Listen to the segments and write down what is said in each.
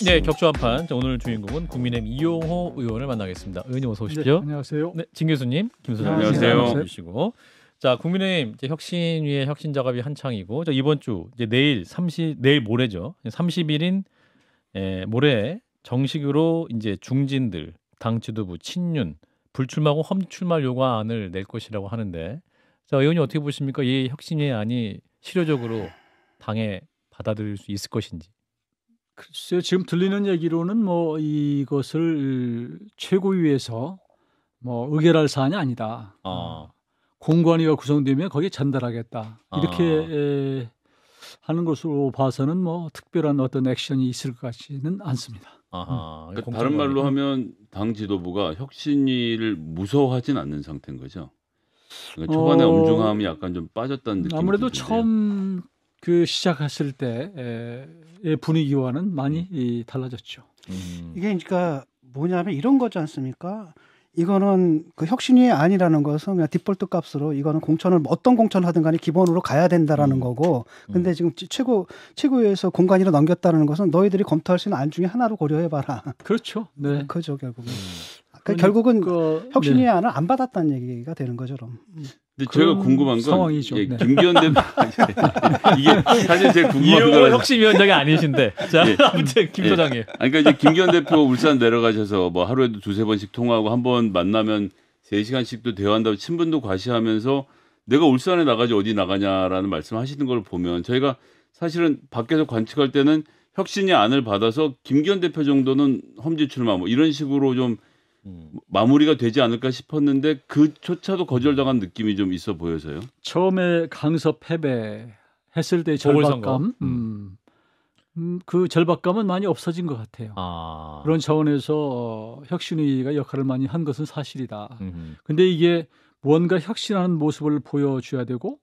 네, 격조 한판. 오늘 주인공은 국민의힘 이용호 의원을 만나겠습니다. 의원님 어서 오십시오. 네, 안녕하세요. 네, 진 교수님, 김 소장 안녕하세요. 주시고. 자, 국민의힘 이제 혁신위의 혁신 작업이 한창이고, 이번 주 이제 내일 모레죠. 30일인 모레 정식으로 이제 중진들, 당 지도부, 친윤, 불출마하고 험출마 요구안을 낼 것이라고 하는데, 자, 의원님 어떻게 보십니까? 이 혁신위의 안이 실효적으로 당에 받아들일 수 있을 것인지. 글쎄요, 지금 들리는 얘기로는 뭐 이것을 최고위에서 뭐 의결할 사안이 아니다. 공관위가 구성되면 거기에 전달하겠다. 이렇게 하는 것으로 봐서는 뭐 특별한 어떤 액션이 있을 것 같지는 않습니다. 그러니까 다른 말로 하면 당 지도부가 혁신위를 무서워하진 않는 상태인 거죠. 그러니까 초반에 엄중함이 약간 좀 빠졌다는 느낌이 아무래도 드는데요. 처음 시작했을 때의 분위기와는 많이 달라졌죠. 이게 그러니까 뭐냐면 이런 거지 않습니까? 이거는 그 혁신위의 아니라는 것은 그냥 디폴트 값으로 이거는 공천을 어떤 공천을 하든 간에 기본으로 가야 된다라는 거고. 근데 지금 최고위에서 공관위로 넘겼다는 것은 너희들이 검토할 수 있는 안 중에 하나로 고려해봐라. 그렇죠. 네. 그죠 결국은. 결국은 혁신위의 네. 안을 안 받았다는 얘기가 되는 거죠. 그럼. 근데 제가 궁금한 건 상황이죠. 예, 네. 김기현 대표 이게 사실 제가 궁금한 이용호 건 혁신위원장이 아니신데, 자, 예. 아무튼 김 소장님. 그러니까 이제 김기현 대표 울산 내려가셔서 뭐 하루에도 두세 번씩 통화하고 한 번 만나면 3시간씩도 대화한다고 친분도 과시하면서 내가 울산에 나가지 어디 나가냐라는 말씀하시는 걸 보면 저희가 사실은 밖에서 관측할 때는 혁신이 안을 받아서 김기현 대표 정도는 험지 출마 뭐 이런 식으로 좀 마무리가 되지 않을까 싶었는데 그조차도 거절당한 느낌이 좀 있어 보여서요. 처음에 강서 패배했을 때의 절박감, 그 절박감은 많이 없어진 것 같아요. 그런 차원에서 혁신위가 역할을 많이 한 것은 사실이다. 근데 이게 뭔가 혁신하는 모습을 보여줘야 되고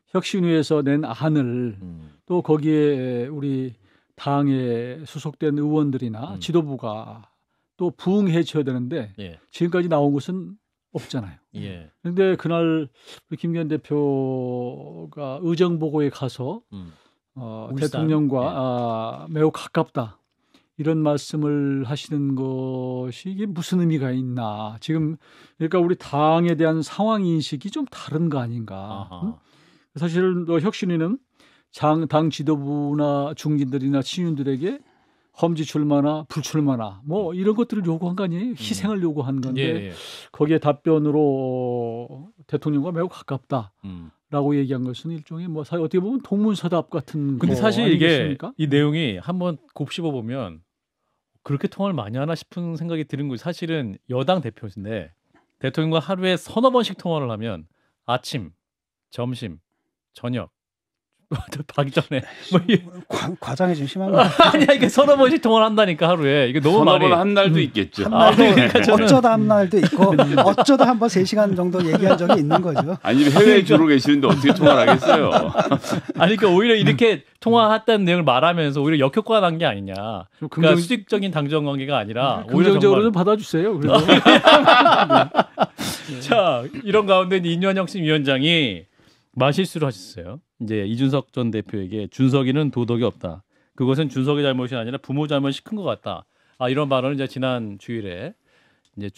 혁신위에서 낸 안을 또 거기에 우리 당에 소속된 의원들이나 지도부가 또 부응해 줘야 되는데 지금까지 나온 것은 없잖아요. 그런데 그날 김기현 대표가 의정보고에 가서 대통령과 매우 가깝다 이런 말씀을 하시는 것이 이게 무슨 의미가 있나. 지금 그러니까 우리 당에 대한 상황 인식이 좀 다른 거 아닌가. 사실 혁신위는 당 지도부나 중진들이나 친윤들에게 험지 출마나 불출마나 뭐 이런 것들을 요구한 거 아니에요? 희생을 요구한 건데 거기에 답변으로 대통령과 매우 가깝다라고 얘기한 것은 일종의 뭐 어떻게 보면 동문서답 같은 근데 거 사실 이게 아니겠습니까? 이 내용이 한번 곱씹어 보면 그렇게 통화를 많이 하나 싶은 생각이 드는 거예요. 사실은 여당 대표인데 대통령과 하루에 서너 번씩 통화를 하면 아침, 점심, 저녁 가기 전에 과장이 좀 심한 거 아니야 이게 서너 번씩 통화를 한다니까 하루에 이게 너무 서너 말이 번 한 날도 있겠죠. 한 날도 그러니까 저는- 어쩌다 한 날도 있고 어쩌다 한 번 3시간 정도 얘기한 적이 있는 거죠. 아니면 해외에 주로 계시는데 어떻게 통화를 하겠어요? 아니 그러니까 오히려 이렇게 통화했다는 내용을 말하면서 오히려 역효과가 난 게 아니냐. 그러니까 수직적인 당정 관계가 아니라 오히려 긍정적으로 정말 좀 받아주세요. 그래서. 자 이런 가운데 이인환 혁신위원장이 말실수를 하셨어요. 이제 이준석 전 대표에게 준석이는 도덕이 없다. 그것은 준석의 잘못이 아니라 부모 잘못이 큰 것 같다. 이런 발언을 이제 지난 주일에 이제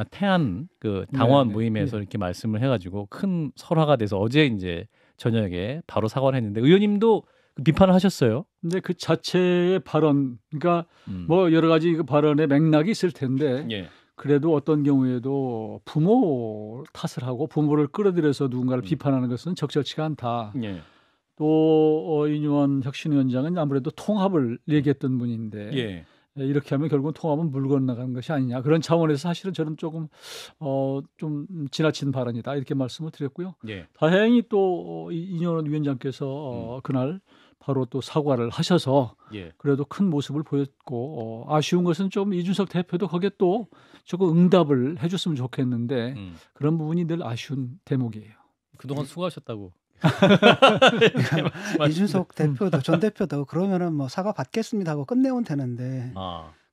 태안 그 당원 모임에서 이렇게 말씀을 해가지고 큰 설화가 돼서 어제 이제 저녁에 바로 사과를 했는데 의원님도 비판을 하셨어요. 근데 그 자체의 발언, 그러니까 뭐 여러 가지 그 발언의 맥락이 있을 텐데. 그래도 어떤 경우에도 부모 탓을 하고 부모를 끌어들여서 누군가를 비판하는 것은 적절치가 않다. 또 이인환 혁신위원장은 아무래도 통합을 얘기했던 분인데 이렇게 하면 결국은 통합은 물 건너가는 것이 아니냐. 그런 차원에서 사실은 저는 조금 좀 지나친 발언이다 이렇게 말씀을 드렸고요. 다행히 또 이인환 위원장께서 그날 바로 또 사과를 하셔서 그래도 큰 모습을 보였고 아쉬운 것은 좀 이준석 대표도 거기에 또 조금 응답을 해줬으면 좋겠는데 그런 부분이 늘 아쉬운 대목이에요. 그동안 수고하셨다고. 이준석 대표도 전 대표도 그러면은 뭐 사과 받겠습니다 하고 끝내면 되는데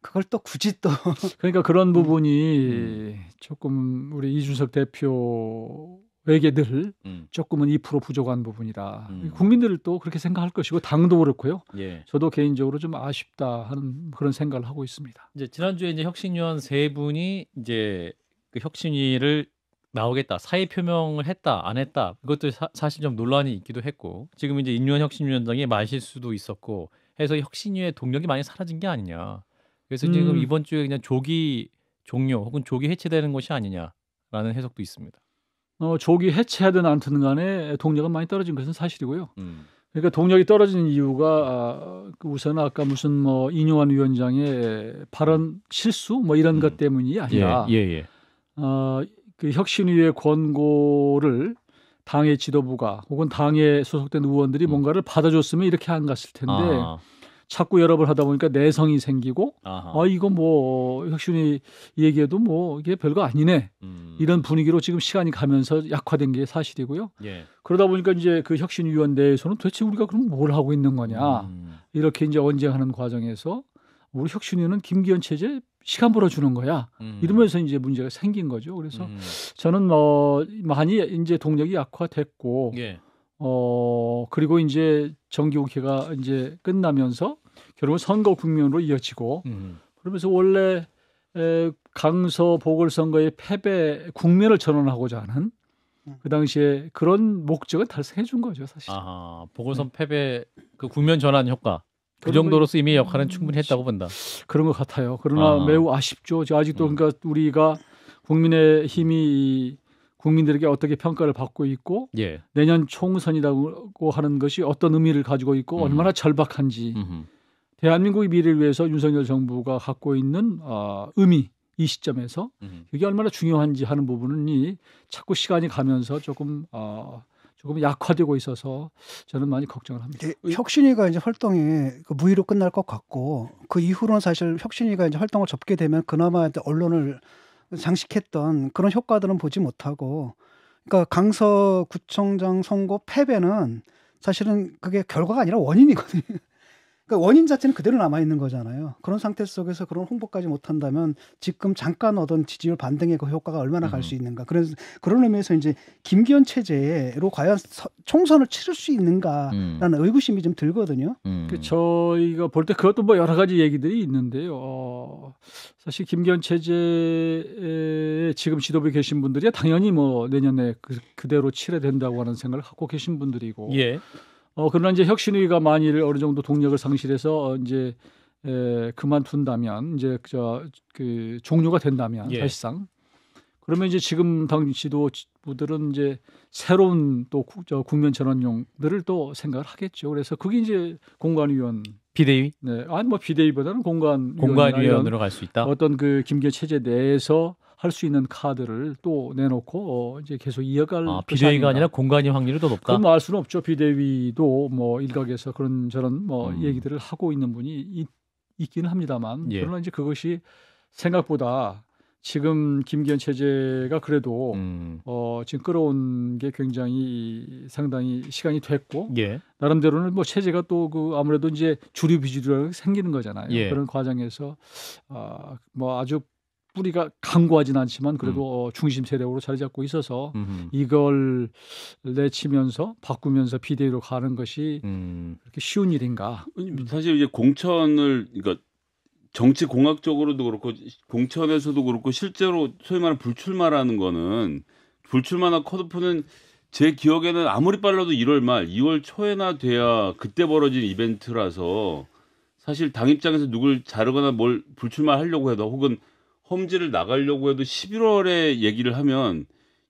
그걸 또 굳이 또 그러니까 그런 부분이 조금 우리 이준석 대표 외계들 조금은 2% 부족한 부분이다. 국민들도 그렇게 생각할 것이고 당도 그렇고요. 예. 저도 개인적으로 좀 아쉽다 하는 그런 생각을 하고 있습니다. 이제 지난주에 이제 혁신위원 세 분이 이제 그 혁신위를 나오겠다, 사의 표명을 했다, 안 했다. 이것도 사실 좀 논란이 있기도 했고, 지금 이제 인류한 혁신위원장이 말실수도 있었고 해서 혁신위의 동력이 많이 사라진 게 아니냐. 그래서 지금 이번 주에 그냥 조기 종료 혹은 조기 해체되는 것이 아니냐라는 해석도 있습니다. 조기 해체하든 않든 간에 동력은 많이 떨어진 것은 사실이고요. 그러니까 동력이 떨어진 이유가 우선 아까 무슨 뭐 인요한 위원장의 발언 실수 뭐 이런 것 때문이 아니라 그 혁신위의 권고를 당의 지도부가 혹은 당에 소속된 의원들이 뭔가를 받아줬으면 이렇게 안 갔을 텐데 자꾸 여러 번 하다 보니까 내성이 생기고 이거 뭐 혁신위 얘기해도 뭐 이게 별거 아니네 이런 분위기로 지금 시간이 가면서 약화된 게 사실이고요. 예. 그러다 보니까 이제 그 혁신위원 내에서는 도대체 우리가 그럼 뭘 하고 있는 거냐 이렇게 이제 언쟁하는 과정에서 우리 혁신위는 김기현 체제 시간 벌어주는 거야 이러면서 이제 문제가 생긴 거죠. 그래서 저는 많이 이제 동력이 약화됐고. 예. 그리고 이제 정기국회가 이제 끝나면서 결국은 선거 국면으로 이어지고 그러면서 원래 강서 보궐선거의 패배 국면을 전환하고자 하는 그 당시에 그런 목적은 달성해 준 거죠, 사실. 보궐선 패배 그 국면 전환 효과. 그 정도로서 이미 역할은 충분히 했다고 본다. 그런 것 같아요. 그러나 매우 아쉽죠. 아직도 그러니까 우리가 국민의힘이 국민들에게 어떻게 평가를 받고 있고 내년 총선이라고 하는 것이 어떤 의미를 가지고 있고 얼마나 절박한지 대한민국의 미래를 위해서 윤석열 정부가 갖고 있는 의미 이 시점에서 이게 얼마나 중요한지 하는 부분이 자꾸 시간이 가면서 조금 약화되고 있어서 저는 많이 걱정을 합니다. 혁신위가 이제 활동이 무의로 끝날 것 같고 그 이후로는 사실 혁신위가 이제 활동을 접게 되면 그나마 언론을 장식했던 그런 효과들은 보지 못하고 그러니까 강서구청장 선거 패배는 사실은 그게 결과가 아니라 원인이거든요. 그러니까 원인 자체는 그대로 남아있는 거잖아요. 그런 상태 속에서 그런 홍보까지 못한다면 지금 잠깐 얻은 지지율 반등의 그 효과가 얼마나 갈 수 있는가. 그래서 그런 의미에서 이제 김기현 체제로 과연 총선을 치를 수 있는가라는 의구심이 좀 들거든요. 저희가 볼 때 그것도 뭐 여러 가지 얘기들이 있는데요. 사실 김기현 체제에 지금 지도부에 계신 분들이 당연히 뭐 내년에 그대로 치러된다고 하는 생각을 갖고 계신 분들이고. 그러나 이제 혁신위가 만일 어느 정도 동력을 상실해서 이제 그만둔다면 이제 그 종료가 된다면 사실상 그러면 이제 지금 당 지도부들은 이제 새로운 또 국면 전환용들을 또 생각을 하겠죠. 그래서 그게 이제 공관위원 비대위? 네, 아니 뭐 비대위보다는 공관위원으로 갈 수 있다. 어떤 그 김기현 체제 내에서 할 수 있는 카드를 또 내놓고 이제 계속 이어갈 비대위가 아니라 공관위 확률이 더 높다. 그럼 알 수는 없죠. 비대위도 뭐 일각에서 그런 저런 뭐 얘기들을 하고 있는 분이 있기는 합니다만 그러나 이제 그것이 생각보다 지금 김기현 체제가 그래도 지금 끌어온 게 굉장히 상당히 시간이 됐고 나름대로는 뭐 체제가 또 그 아무래도 이제 주류 비주류가 생기는 거잖아요. 그런 과정에서 뭐 아주 뿌리가 강고하진 않지만 그래도 중심 세력으로 자리 잡고 있어서 이걸 내치면서 바꾸면서 비대위로 가는 것이 그렇게 쉬운 일인가? 사실 이제 공천을 그러니까 정치 공학적으로도 그렇고 공천에서도 그렇고 실제로 소위 말하는 불출마라는 거는 불출마나 컷오프는 제 기억에는 아무리 빨라도 1월 말, 2월 초에나 돼야 그때 벌어진 이벤트라서 사실 당 입장에서 누굴 자르거나 뭘 불출마하려고 해도 혹은 험지를 나가려고 해도 11월에 얘기를 하면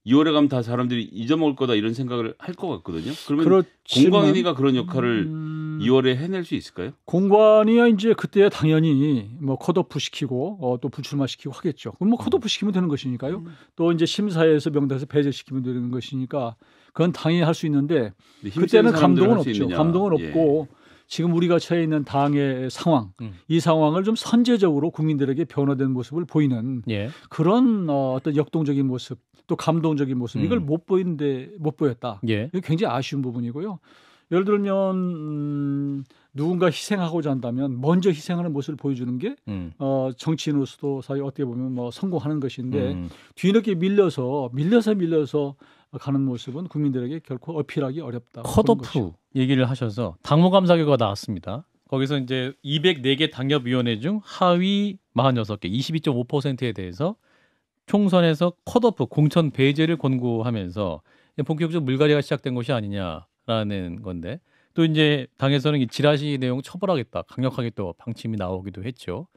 2월에 가면 다 사람들이 잊어먹을 거다 이런 생각을 할 것 같거든요. 그러면 공관위가 그런 역할을 2월에 해낼 수 있을까요? 공관위야 이제 그때 당연히 뭐 컷오프 시키고 또 불출마 시키고 하겠죠. 그럼 뭐 컷오프 시키면 되는 것이니까요. 또 이제 심사에서 명단에서 배제시키면 되는 것이니까 그건 당연히 할 수 있는데 그때는 감동은 없죠. 감동은 없고 지금 우리가 처해 있는 당의 상황, 이 상황을 좀 선제적으로 국민들에게 변화된 모습을 보이는 그런 어떤 역동적인 모습, 또 감동적인 모습 이걸 못 보였다. 이게 굉장히 아쉬운 부분이고요. 예를 들면 누군가 희생하고자 한다면 먼저 희생하는 모습을 보여주는 게 정치인으로서도 사실 어떻게 보면 뭐 성공하는 것인데 뒤늦게 밀려서 가는 모습은 국민들에게 결코 어필하기 어렵다. 컷오프 얘기를 하셔서 당무감사 결과가 나왔습니다. 거기서 이제 204개 당협위원회 중 하위 46개, 22.5%에 대해서 총선에서 컷오프 공천 배제를 권고하면서 본격적으로 물갈이가 시작된 것이 아니냐라는 건데 또 이제 당에서는 이 지라시 내용 처벌하겠다, 강력하게 또 방침이 나오기도 했죠.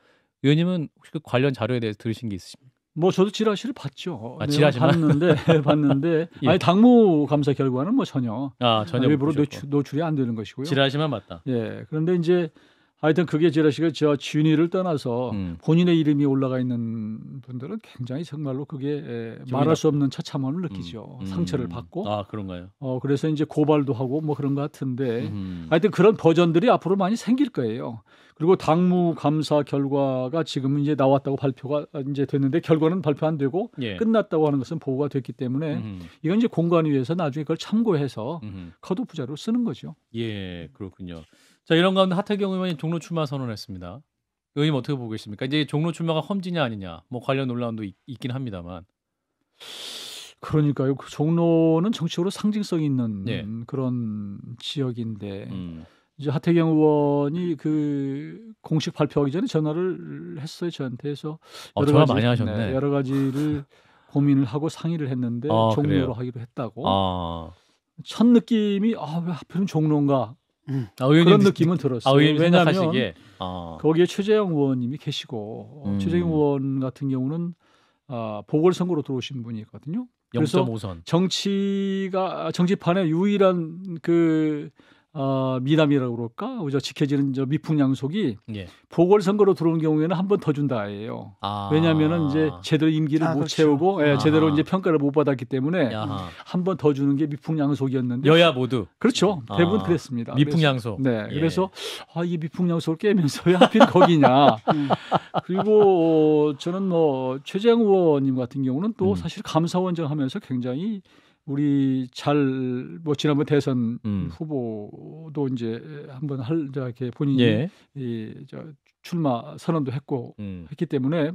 의원님은 혹시 그 관련 자료에 대해서 들으신 게 있으십니까? 뭐 저도 지라시를 봤죠. 지라시만 봤는데 예. 아니 당무 감사 결과는 뭐 전혀 일부러 보셨고. 노출이 안 되는 것이고요. 지라시만 봤다. 예. 그런데 이제 하여튼 그게 지라시가 저 진위를 떠나서 본인의 이름이 올라가 있는 분들은 굉장히 정말로 그게 말할 수 없는 처참함을 느끼죠. 상처를 받고. 아 그런가요? 그래서 이제 고발도 하고 뭐 그런 것 같은데 하여튼 그런 버전들이 앞으로 많이 생길 거예요. 그리고 당무 감사 결과가 지금 이제 나왔다고 발표가 이제 됐는데 결과는 발표 안 되고 예. 끝났다고 하는 것은 보고가 됐기 때문에 이건 이제 공관위에서 나중에 그걸 참고해서 컷오프 자료로 쓰는 거죠. 예, 그렇군요. 자, 이런 가운데 하태경 의원이 종로 출마 선언했습니다. 의원님 어떻게 보고 계십니까? 이제 종로 출마가 험지냐 아니냐 뭐 관련 논란도 있긴 합니다만. 그러니까요. 그 종로는 정치적으로 상징성 있는 예. 그런 지역인데 이제 하태경 의원이 그 공식 발표하기 전에 전화를 했어요. 저한테 해서 전화 많이 하셨네. 네, 여러 가지를 고민을 하고 상의를 했는데 종로로 그래요? 하기로 했다고. 첫 첫 느낌이 왜 하필은 종로인가 의원님 그런 느낌은 들었어요. 의원님 왜냐하면 생각하시기에 거기에 최재형 의원님이 계시고 최재형 의원 같은 경우는 보궐선거로 들어오신 분이거든요. 그래서 0.5선. 정치판의 유일한 그 미담이라고 그럴까? 그저 지켜지는 저 미풍양속이 예. 보궐선거로 들어온 경우에는 한 번 더 준다예요. 왜냐하면은 이제 제대로 임기를 못 그렇죠. 채우고 제대로 이제 평가를 못 받았기 때문에 한 번 더 주는 게 미풍양속이었는데 여야 모두 그렇죠. 대부분 그랬습니다. 미풍양속. 네, 그래서 이 미풍양속을 깨면서 왜 하필 거기냐. 그리고 저는 뭐 최재형 의원님 같은 경우는 또 사실 감사원장 하면서 굉장히 우리 뭐 지난번 대선 후보도 이제 한번 이렇게 본인이 출마 선언도 했고 했기 때문에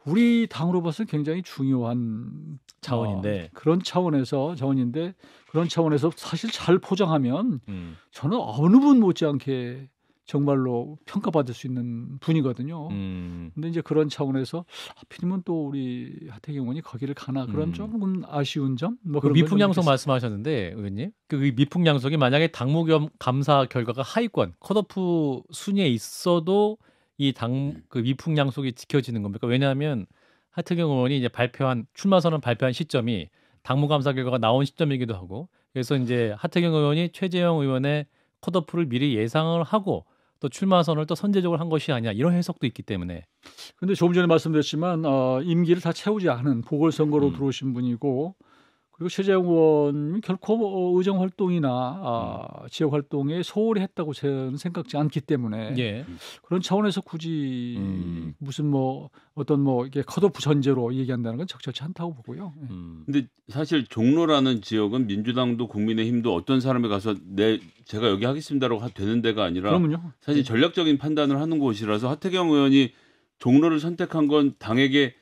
우리 당으로 봐서 굉장히 중요한 자원인데 그런 차원에서 사실 잘 포장하면 저는 어느 분 못지않게 정말로 평가받을 수 있는 분이거든요. 근데 이제 그런 차원에서 하필이면 또 우리 하태경 의원이 거기를 가나 그런 조금 아쉬운 점. 뭐 그 미풍양속 말씀하셨는데 의원님, 그 미풍양속이 만약에 당무 감사 결과가 하위권 컷오프 순위에 있어도 이 그 미풍양속이 지켜지는 겁니까? 왜냐하면 하태경 의원이 이제 출마 선언 발표한 시점이 당무 감사 결과가 나온 시점이기도 하고, 그래서 이제 하태경 의원이 최재형 의원의 컷오프를 미리 예상을 하고 또 출마 선언을 또 선제적으로 한 것이 아니냐 이런 해석도 있기 때문에. 근데 조금 전에 말씀드렸지만 임기를 다 채우지 않은 보궐선거로 들어오신 분이고, 그리고 최재형 의원이 결코 의정 활동이나 지역 활동에 소홀히 했다고 저는 생각지 않기 때문에 그런 차원에서 굳이 무슨 어떤 이게 컷오프 전제로 얘기한다는 건 적절치 않다고 보고요. 근데 사실 종로라는 지역은 민주당도 국민의힘도 어떤 사람이 가서 제가 여기 하겠습니다라고 되는 데가 아니라 그러면요. 사실 전략적인 판단을 하는 곳이라서 하태경 의원이 종로를 선택한 건 당에게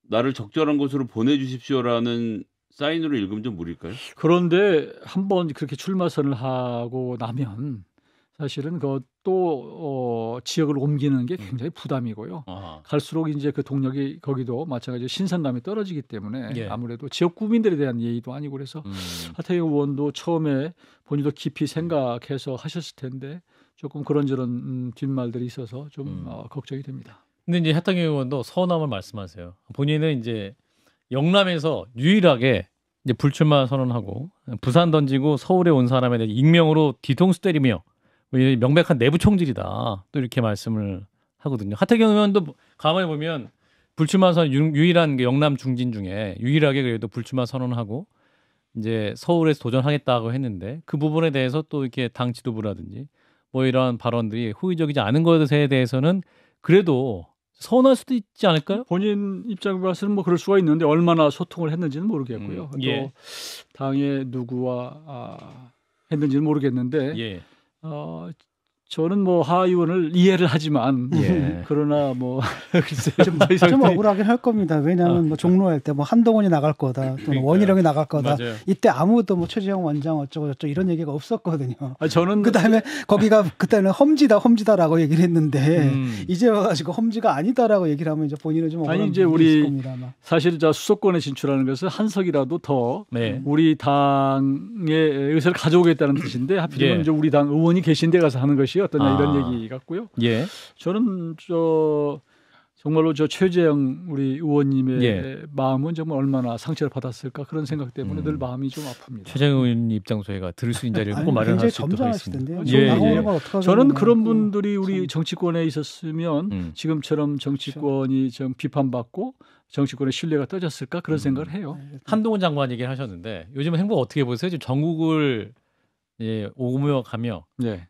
나를 적절한 곳으로 보내주십시오라는 사인으로 읽으면 좀 무리일까요? 그런데 한번 그렇게 출마선을 하고 나면 사실은 또 지역을 옮기는 게 굉장히 부담이고요. 갈수록 이제 그 동력이 거기도 마찬가지로 신선감이 떨어지기 때문에 아무래도 지역 구민들에 대한 예의도 아니고 그래서 하태경 의원도 처음에 본인도 깊이 생각해서 하셨을 텐데 조금 그런저런 뒷말들이 있어서 좀 걱정이 됩니다. 근데 이제 하태경 의원도 서운함을 말씀하세요. 본인은 이제 영남에서 유일하게 이제 불출마 선언하고 부산 던지고 서울에 온 사람에 대해 익명으로 뒤통수 때리며 명백한 내부 총질이다 또 이렇게 말씀을 하거든요. 하태경 의원도 가만히 보면 불출마 선언 유일한 영남 중진 중에 유일하게 그래도 불출마 선언하고 이제 서울에서 도전하겠다고 했는데 그 부분에 대해서 또 이렇게 당 지도부라든지 뭐 이런 발언들이 호의적이지 않은 것에 대해서는 그래도 서운할 수도 있지 않을까요? 본인 입장에 봐서는 그럴 수가 있는데 얼마나 소통을 했는지는 모르겠고요. 또 당의 누구와 했는지는 모르겠는데 저는 뭐 하 의원을 이해를 하지만 예. 그러나 뭐 글쎄요 좀 억울하긴 할 겁니다. 왜냐하면 뭐 종로할 때 뭐 한동훈이 나갈 거다, 또는 그러니까요. 원희룡이 나갈 거다. 맞아요. 이때 아무도 뭐 최재형 원장 어쩌고 저쩌고 이런 얘기가 없었거든요. 저는 그다음에 거기가 그때는 험지다라고 얘기를 했는데 이제 와가지고 험지가 아니다라고 얘기를 하면 이제 본인은 좀 억울한 이제 부분이 우리 있을 겁니다. 아마. 사실 저 수도권에 진출하는 것은 한 석이라도 더 네. 우리 당의 의사를 가져오겠다는 뜻인데 하필이면 예. 이제 우리 당 의원이 계신 데 가서 하는 것이 어떠냐 이런 얘기 같고요. 예. 저는 정말로 최재형 우리 의원님의 예. 마음은 정말 얼마나 상처를 받았을까 그런 생각 때문에 늘 마음이 좀 아픕니다. 최재형 의원 입장소회가 들을 수 있는 자리를 꼭 아니, 마련할 굉장히 수 있도록 하겠습니다. 점잖으시던데요. 예, 나오는 예. 걸 어떡하겠냐고. 저는 그런 분들이 우리 정치권에 있었으면 지금처럼 정치권이 좀 비판받고 정치권의 신뢰가 떨어졌을까 그런 생각을 해요. 한동훈 장관 얘기를 하셨는데 요즘 행보 어떻게 보세요? 지금 전국을 오며 가며 네.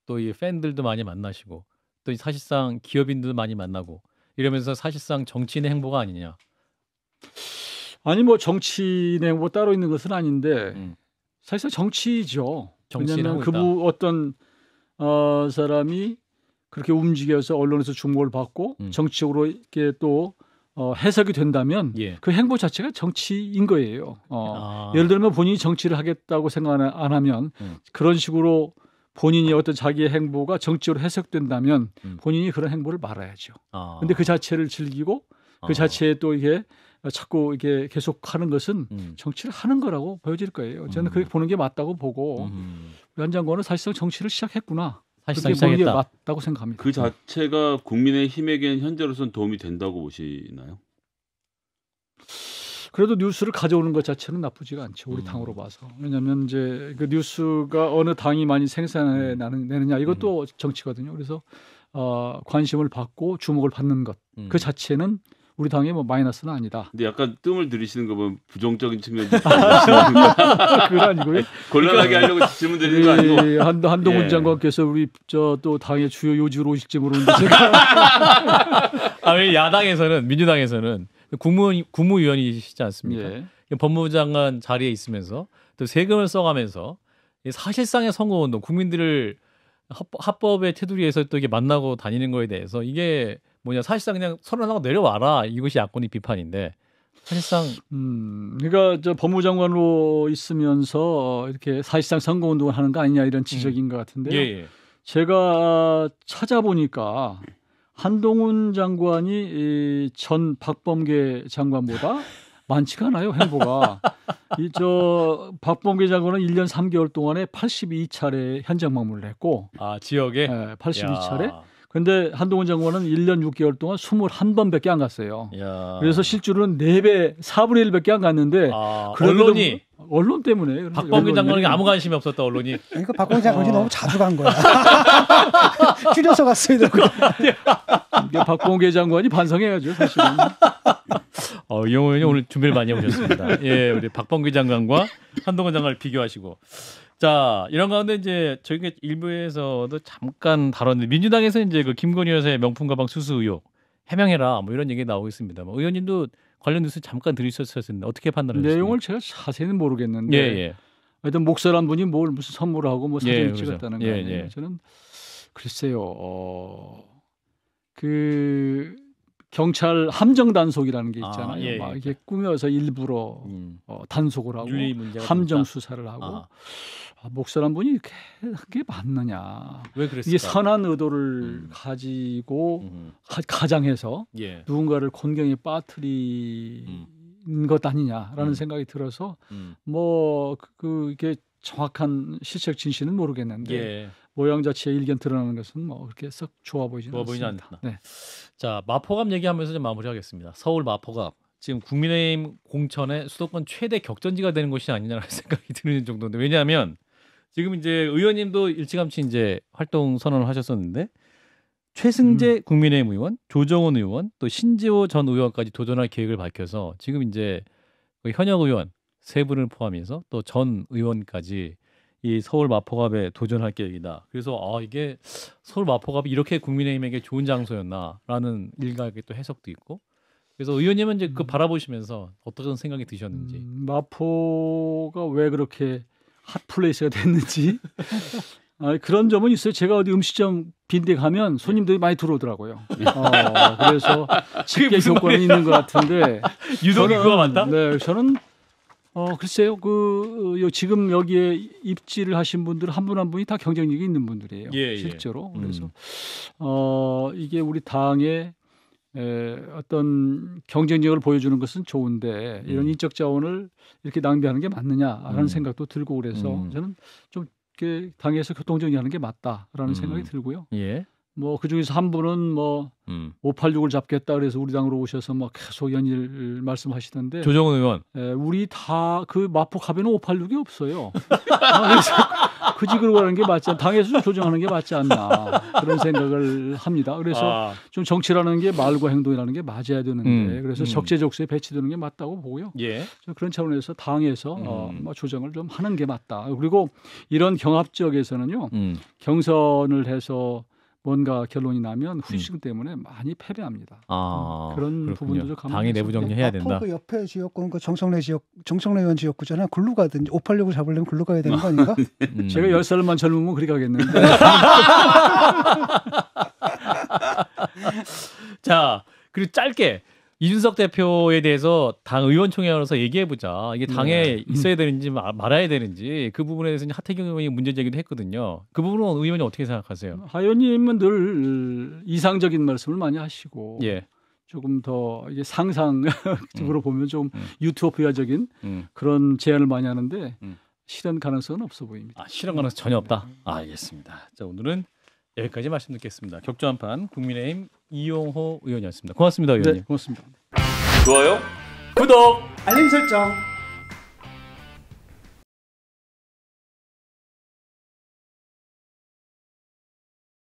또 이 팬들도 많이 만나시고 또 사실상 기업인들도 많이 만나고 이러면서 사실상 정치인의 행보가 아니냐. 아니 뭐 정치인의 행보 따로 있는 것은 아닌데 사실상 정치죠. 정치인 왜냐하면 하고 있다. 어떤 사람이 그렇게 움직여서 언론에서 주목을 받고 정치적으로 이렇게 또 해석이 된다면 예. 그 행보 자체가 정치인 거예요. 예를 들면 본인이 정치를 하겠다고 생각 안 하면 그런 식으로 본인이 어떤 자기의 행보가 정치적으로 해석된다면 본인이 그런 행보를 말아야죠. 근데 그 자체를 즐기고 그 자체에 또 이게 자꾸 이게 계속 하는 것은 정치를 하는 거라고 보여질 거예요. 저는 그렇게 보는 게 맞다고 보고 우리 한 장관은 사실상 정치를 시작했구나. 사실상 그렇게 보는 게 시작했다. 맞다고 생각합니다. 그 자체가 국민의힘에게는 현재로서는 도움이 된다고 보시나요? 그래도 뉴스를 가져오는 것 자체는 나쁘지가 않죠. 우리 당으로 봐서. 왜냐하면 이제 그 뉴스가 어느 당이 많이 생산해 내느냐 이것도 정치거든요. 그래서 관심을 받고 주목을 받는 것 그 자체는 우리 당의 뭐 마이너스는 아니다. 근데 약간 뜸을 들이시는 거 보면 부정적인 측면도 그건 아니고요. 곤란하게 하려고 질문 드리는 거 아니고. 한동훈 예. 장관께서 우리 또 당의 주요 요직으로 오실지 모르는데 제가 왜 야당에서는 민주당에서는 국무위원이시지 않습니까? 예. 법무부 장관 자리에 있으면서 또 세금을 써가면서 사실상의 선거운동, 국민들을 합법의 테두리에서 또 이게 만나고 다니는 거에 대해서 이게 사실상 그냥 선언하고 내려와라 이것이 야권의 비판인데 사실상 그러니까 저 법무장관으로 있으면서 이렇게 사실상 선거운동을 하는 거 아니냐 이런 지적인 것 같은데요. 예. 제가 찾아보니까 한동훈 장관이 전 박범계 장관보다 많지가 않아요, 행보가. 박범계 장관은 1년 3개월 동안에 82차례 현장 방문을 했고 지역에 82차례. 근데 한동훈 장관은 1년 6개월 동안 21번밖에 안 갔어요. 야. 그래서 실제로는 4배, 4분의 1밖에 안 갔는데 언론이 언론 때문에 박범계 장관에게 아무 관심이 없었다 언론이. 그러니까 박범계 장관이 너무 자주 간 거야. 줄여서 갔어야 되고. 박범계 장관이 반성해야죠, 사실은. 이영호 의원님 오늘 준비를 많이 해오셨습니다. 예, 우리 박범계 장관과 한동훈 장관을 비교하시고. 자, 이런 가운데 이제 저희가 일부에서도 잠깐 다뤘는데 민주당에서 이제 그 김건희 여사의 명품 가방 수수 의혹 해명해라 뭐 이런 얘기 나오고 있습니다. 뭐 의원님도 관련 뉴스 잠깐 들으셨었는데 어떻게 판단하셨습니까? 내용을 제가 자세히는 모르겠는데 예. 하여튼 목사란 분이 무슨 선물을 하고 뭐 사진을 그렇죠. 찍었다는 거 아니에요. 저는 글쎄요. 그 경찰 함정 단속이라는 게 있잖아요. 막 이게 꾸며서 일부러 단속을 하고 함정 수사를 하고 목사란 분이 이렇게 그게 맞느냐? 왜 그랬을까? 이게 선한 의도를 가지고 가장해서 누군가를 곤경에 빠뜨린 것 아니냐라는 생각이 들어서 뭐 이게 정확한 실체적 진실은 모르겠는데 모양 자체의 일견 드러나는 것은 뭐 그렇게 썩 좋아 보이지는 않습니다. 네. 자, 마포갑 얘기하면서 좀 마무리하겠습니다. 서울 마포갑 지금 국민의힘 공천의 수도권 최대 격전지가 되는 것이 아니냐라는 생각이 드는 정도인데 왜냐하면 지금 이제 의원님도 일찌감치 이제 활동 선언을 하셨었는데 최승재 국민의힘 의원, 조정훈 의원, 또 신지호 전 의원까지 도전할 계획을 밝혀서 지금 이제 현역 의원 세 분을 포함해서 또 전 의원까지 이 서울 마포갑에 도전할 계획이다. 그래서 이게 서울 마포갑이 이렇게 국민의힘에게 좋은 장소였나라는 일각의 또 해석도 있고. 그래서 의원님은 이제 그 바라보시면서 어떤 생각이 드셨는지. 마포가 왜 그렇게 핫플레이스가 됐는지 그런 점은 있어요. 제가 어디 음식점 빈대 가면 손님들이 많이 들어오더라고요. 그래서 쉽게 교권은 있는 것 같은데 유독 그거 맞다? 네, 저는 글쎄요. 지금 여기에 입지를 하신 분들 한 분 한 분이 다 경쟁력이 있는 분들이에요. 예, 실제로. 그래서 이게 우리 당의 어떤 경쟁력을 보여주는 것은 좋은데 이런 인적 자원을 이렇게 낭비하는 게 맞느냐라는 생각도 들고 그래서 저는 좀 이렇게 당에서 교통정리하는 게 맞다라는 생각이 들고요. 예. 뭐 그중에서 한 분은 뭐 586을 잡겠다 그래서 우리 당으로 오셔서 막 계속 연일 말씀하시던데 조정은 의원 우리 다 그 마포갑에는 586이 없어요. 그래서 그 집으로 가는 게 맞지 않나, 당에서 좀 조정하는 게 맞지 않나 그런 생각을 합니다. 그래서 좀 정치라는 게 말과 행동이라는 게 맞아야 되는데 그래서 적재적소에 배치되는 게 맞다고 보고요. 예. 그런 차원에서 당에서 뭐 조정을 좀 하는 게 맞다. 그리고 이런 경합 지역에서는요 경선을 해서 뭔가 결론이 나면 후유증 때문에 많이 패배합니다. 그런 그렇군요. 부분도 좀 감안해서 당이 내부 정리해야 된다. 그 옆에 지역구는 그 정청래 의원 지역구잖아요. 글로 가든지 586을 잡으려면 글로 가야 되는 거 아닌가? 제가 10살만 젊으면 그리 가겠는데. 자, 그리고 짧게 이준석 대표에 대해서 당 의원총회에서 얘기해보자. 이게 당에 있어야 되는지 말아야 되는지 그 부분에 대해서 하태경 의원이 문제 제기도 했거든요. 그 부분은 의원이 어떻게 생각하세요? 하 의원님은 늘 이상적인 말씀을 많이 하시고 예. 조금 더 이게 상상적으로 보면 좀 유토피아적인 그런 제안을 많이 하는데 실현 가능성은 없어 보입니다. 실현 가능성 전혀 없다. 알겠습니다. 자, 오늘은 여기까지 말씀 듣겠습니다. 격조한판 국민의힘 이용호 의원이었습니다. 고맙습니다, 의원님. 네, 고맙습니다. 좋아요? 구독! 알림 설정.